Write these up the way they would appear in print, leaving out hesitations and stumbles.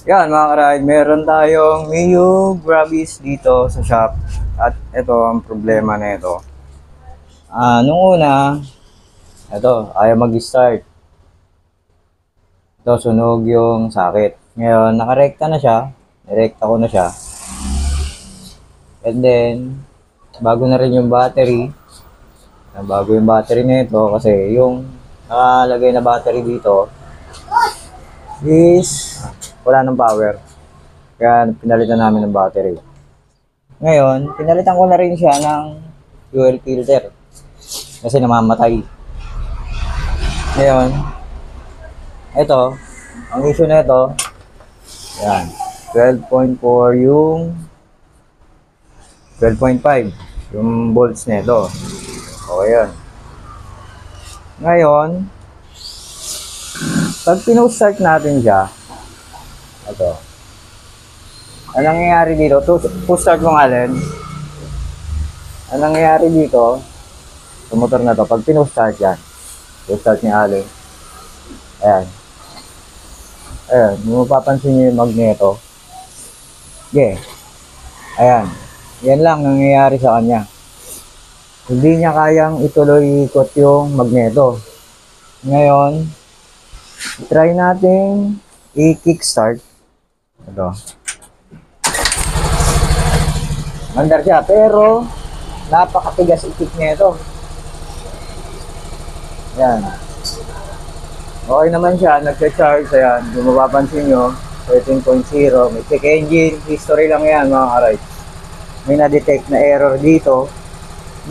Yan mga ka-ride, meron tayong Mio Gravis dito sa shop. At ito ang problema na ito. Nung una, ito, ayaw mag-start. Ito, sunog yung sakit. Ngayon, nakarekta na siya. Nirekta ko na siya. And then, bago na rin yung battery. Bago yung battery nito kasi yung nakalagay na battery dito is wala ng power. Kaya pinalitan namin ng battery. Ngayon, pinalitan ko na rin siya ng fuel filter. Kasi namamatay. Ngayon, ito, ang issue na ito, yan, 12.4 yung 12.5 yung volts na ito. Okay yan. Ngayon, pag pino-start natin siya, ito, ang nangyayari dito, push-start mo nga rin, ang nangyayari dito, sa motor na to, pag pino-start yan, push-start ni Allen, ayan, ayan, mapapansin nyo yung magneto, okay, ayan, yan lang nangyayari sa kanya. Hindi niya kayang ituloy ikot yung magneto. Ngayon, try natin i-kickstart. Ito. Mandar siya, pero napakatigas i-kick nito. Yan. Okay naman siya, nagcha-charge. Ayan, kung mapapansin nyo, 13.0. May check engine, history lang yan mga ka-ride. May na-detect na error dito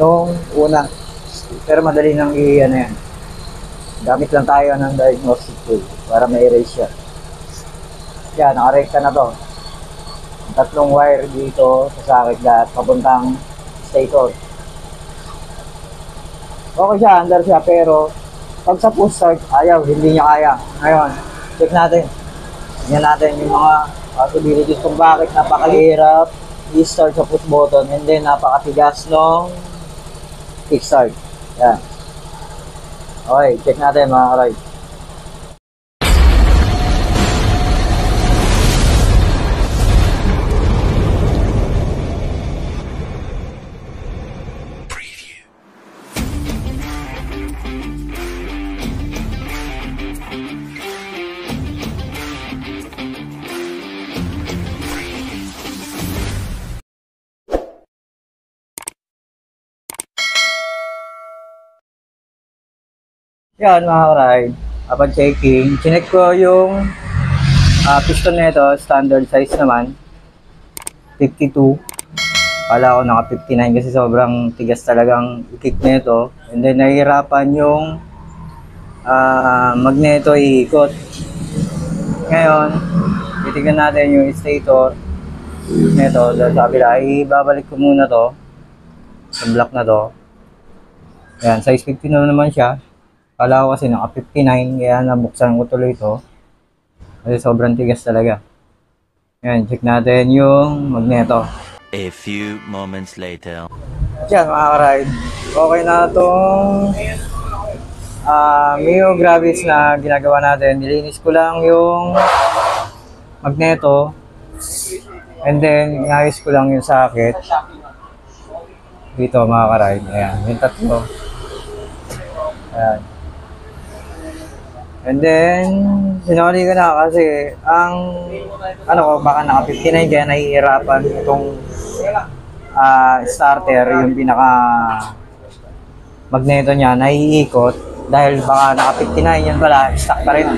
nung una. Pero madali nang i-ano yan. Gamit lang tayo ng diagnostic tool para ma-erase siya. Yan, nakarekta na to. Tatlong wire dito sa sakit lahat papuntang stator. Okay siya, under siya, pero pag sa push start, ayaw, hindi niya kaya. Ngayon, check natin. Tingnan natin yung mga possibilities kung bakit napakahirap i-start sa push button and then napakatigas nung kickstart. Yan. Okay, check natin mga ka-ride. Yan mga ka-ride, upon checking, chinek ko yung piston nito, standard size naman, 52. Kala ko naka 59 kasi sobrang tigas talagang kick nito. And then nahihirapan yung magneto iikot. Ngayon, titignan natin yung stator nito dahil sa kabila. Ibabalik ko muna to sa block na to. Yan, size 50 na naman siya. Kala ko kasi naka 59, kaya nabuksan ko tuloy ito. Kasi sobrang tigas talaga. Yan, check natin yung magneto. A few moments later. Yan mga ka-ride. Okay na itong Mio Gravis na ginagawa natin. Nilinis ko lang yung magneto. And then, inayos ko lang yung socket. Dito mga ka-ride. Ayan, yung tatlo. Ayan. And then, sinuli ko na kasi ang baka naka 59 kaya nahihirapan itong starter, yung pinaka magneto niya naiikot dahil baka naka 59 yan pala, stuck pa rin.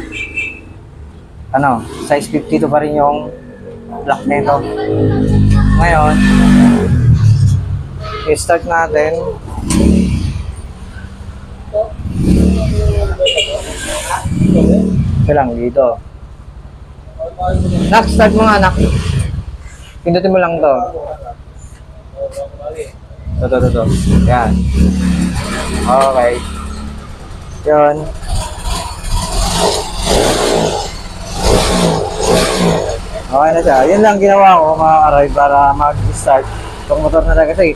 Size 52 pa rin yung block nito. Ngayon, i-start natin. Ito lang dito. Nak, start mo nga, nak. Pindutin mo lang to. Ito. Yan. Okay. Yun. Okay na siya. Yun lang ginawa ko mga ka-ride para mag-start itong motor na talaga kasi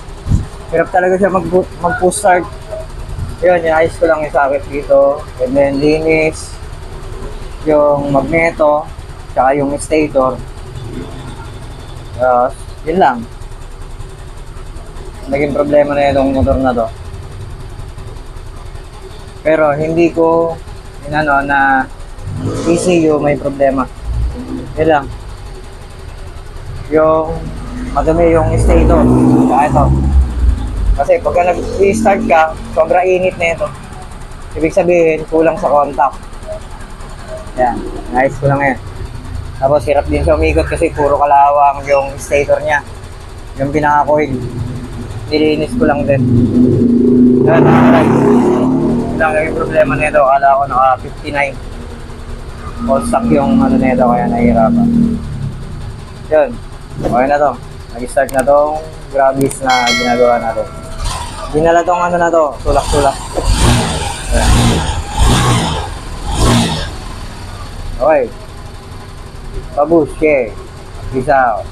hirap talaga siya mag-push start. Yun, inayos ko lang yung socket dito. And then linis yung magneto. tsaka yung stator. Yun lang. Naging problema na itong motor na to. Pero hindi ko inano na ECU may problema. Yun lang. Yung madumi yung stator. Tsaka ito. Kasi pagka nag-restart ka, sobrang init na ito. Ibig sabihin, kulang sa contact. Yan. Nice ko lang yan. Tapos hirap din siya umikot kasi puro kalawang yung stator niya. Yung pinaka-coil. Nilinis ko lang din. Yan, alright. Yun lang yung problema nito. Akala ko naka 59. All stock yung ano nito kaya nahihirapan. Yun. Okay na to. Nag-start na tong grabis na ginagawa natin. Dinala tong ano na to. Tulak-tulak. Ayan. Okay. Pabush, okay. Peace out.